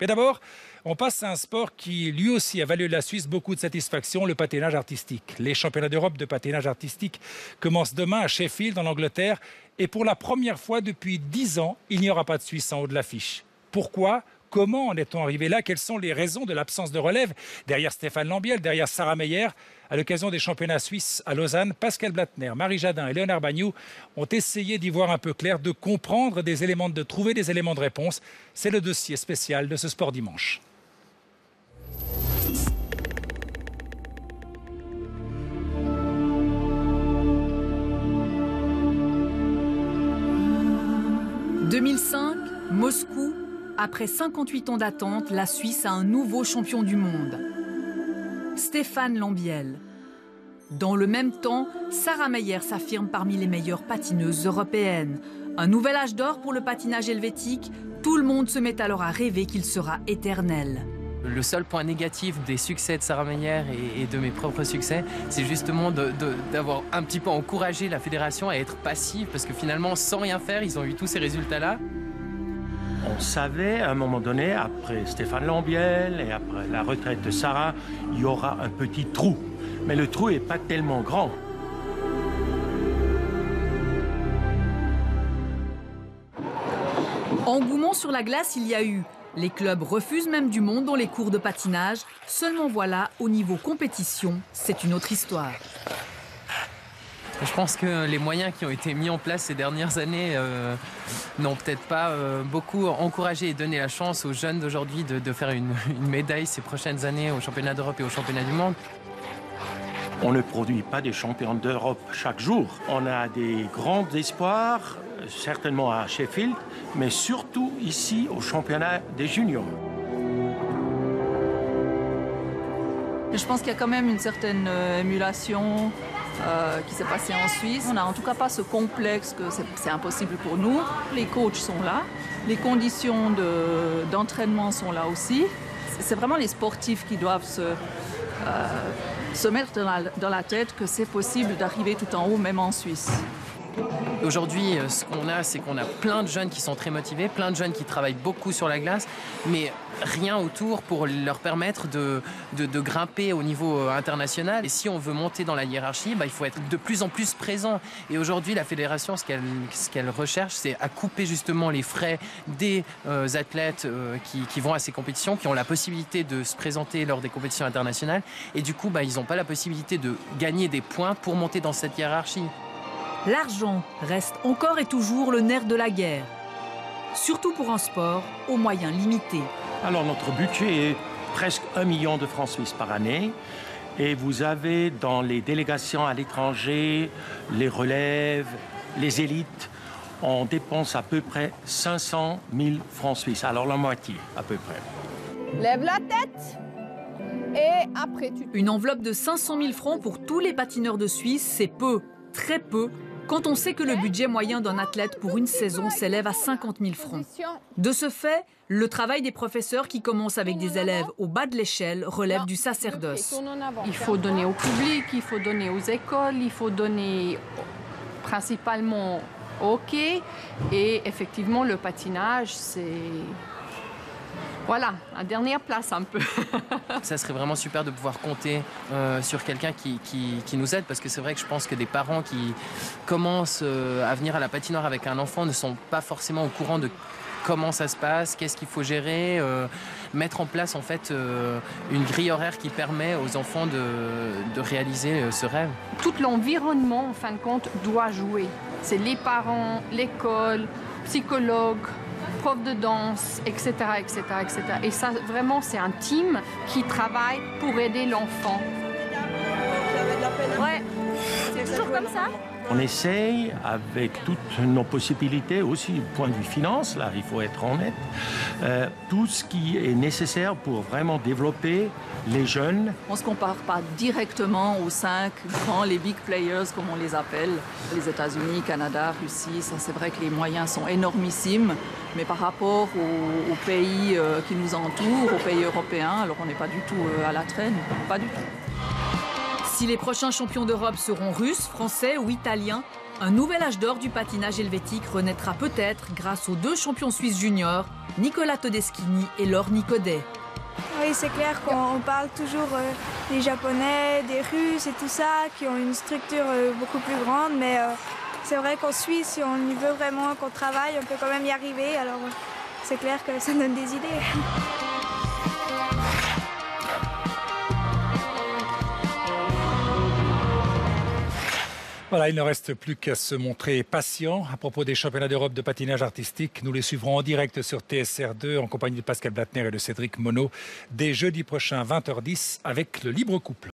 Mais d'abord, on passe à un sport qui, lui aussi, a valu à la Suisse beaucoup de satisfaction, le patinage artistique. Les championnats d'Europe de patinage artistique commencent demain à Sheffield, en Angleterre. Et pour la première fois depuis 10 ans, il n'y aura pas de Suisse en haut de l'affiche. Pourquoi ? Comment en est-on arrivé là? Quelles sont les raisons de l'absence de relève derrière Stéphane Lambiel, derrière Sarah Meyer? À l'occasion des championnats suisses à Lausanne, Pascal Blattner, Marie Jadin et Léonard Bagnoux ont essayé d'y voir un peu clair, de comprendre de trouver des éléments de réponse. C'est le dossier spécial de ce Sport Dimanche. « 2005, Moscou. Après 58 ans d'attente, la Suisse a un nouveau champion du monde. Stéphane Lambiel. Dans le même temps, Sarah Meyer s'affirme parmi les meilleures patineuses européennes. Un nouvel âge d'or pour le patinage helvétique. Tout le monde se met alors à rêver qu'il sera éternel. Le seul point négatif des succès de Sarah Meyer et de mes propres succès, c'est justement d'avoir un petit peu encouragé la fédération à être passive, parce que finalement, sans rien faire, ils ont eu tous ces résultats-là. On savait à un moment donné, après Stéphane Lambiel et après la retraite de Sarah, il y aura un petit trou. Mais le trou n'est pas tellement grand. Engouement sur la glace, il y a eu. Les clubs refusent même du monde dans les cours de patinage. Seulement voilà, au niveau compétition, c'est une autre histoire. Je pense que les moyens qui ont été mis en place ces dernières années n'ont peut-être pas beaucoup encouragé et donné la chance aux jeunes d'aujourd'hui de faire une médaille ces prochaines années aux championnats d'Europe et aux championnats du monde. On ne produit pas des champions d'Europe chaque jour. On a des grands espoirs, certainement à Sheffield, mais surtout ici au championnat des juniors. Je pense qu'il y a quand même une certaine émulation qui s'est passée en Suisse. On n'a en tout cas pas ce complexe que c'est impossible pour nous. Les coachs sont là, les conditions d'entraînement sont là aussi. C'est vraiment les sportifs qui doivent se mettre dans la tête que c'est possible d'arriver tout en haut, même en Suisse. Aujourd'hui, ce qu'on a, c'est qu'on a plein de jeunes qui sont très motivés, plein de jeunes qui travaillent beaucoup sur la glace, mais rien autour pour leur permettre de grimper au niveau international. Et si on veut monter dans la hiérarchie, il faut être de plus en plus présent. Et aujourd'hui, la fédération, ce qu'elle recherche, c'est à couper justement les frais des athlètes qui vont à ces compétitions, qui ont la possibilité de se présenter lors des compétitions internationales. Et du coup, ils n'ont pas la possibilité de gagner des points pour monter dans cette hiérarchie. L'argent reste encore et toujours le nerf de la guerre. Surtout pour un sport aux moyens limités. Alors notre budget est presque 1 million de francs suisses par année. Et vous avez dans les délégations à l'étranger, les relèves, les élites, on dépense à peu près 500 000 francs suisses. Alors la moitié à peu près. Lève la tête et après tu... Une enveloppe de 500 000 francs pour tous les patineurs de Suisse, c'est peu, très peu, quand on sait que le budget moyen d'un athlète pour une saison s'élève à 50 000 francs. De ce fait, le travail des professeurs qui commencent avec des élèves au bas de l'échelle relève du sacerdoce. Il faut donner au public, il faut donner aux écoles, il faut donner principalement au hockey. Et effectivement, le patinage, c'est... Voilà, à dernière place un peu. Ça serait vraiment super de pouvoir compter sur quelqu'un qui nous aide, parce que c'est vrai que je pense que des parents qui commencent à venir à la patinoire avec un enfant ne sont pas forcément au courant de comment ça se passe, qu'est-ce qu'il faut gérer, mettre en place en fait une grille horaire qui permet aux enfants de réaliser ce rêve. Tout l'environnement, en fin de compte, doit jouer. C'est les parents, l'école, psychologues, prof de danse, etc., etc., etc. Et ça, vraiment, c'est un team qui travaille pour aider l'enfant. Ouais, c'est toujours comme ça. On essaye, avec toutes nos possibilités, aussi du point de vue finance, là, il faut être honnête, tout ce qui est nécessaire pour vraiment développer les jeunes. On ne se compare pas directement aux 5 grands, les big players, comme on les appelle, les États-Unis, Canada, Russie. Ça, c'est vrai que les moyens sont énormissimes, mais par rapport aux pays qui nous entourent, aux pays européens, alors on n'est pas du tout à la traîne, pas du tout. Si les prochains champions d'Europe seront russes, français ou italiens, Un nouvel âge d'or du patinage helvétique renaîtra peut-être grâce aux 2 champions suisses juniors, Nicolas Todeschini et Laure Nicodet. Oui, c'est clair qu'on parle toujours des Japonais, des Russes et tout ça, qui ont une structure beaucoup plus grande, mais c'est vrai qu'en Suisse, si on y veut vraiment qu'on travaille, on peut quand même y arriver, alors c'est clair que ça donne des idées. Voilà, il ne reste plus qu'à se montrer patient. À propos des championnats d'Europe de patinage artistique, nous les suivrons en direct sur TSR2 en compagnie de Pascal Blattner et de Cédric Monod dès jeudi prochain 20h10 avec le Libre Couple.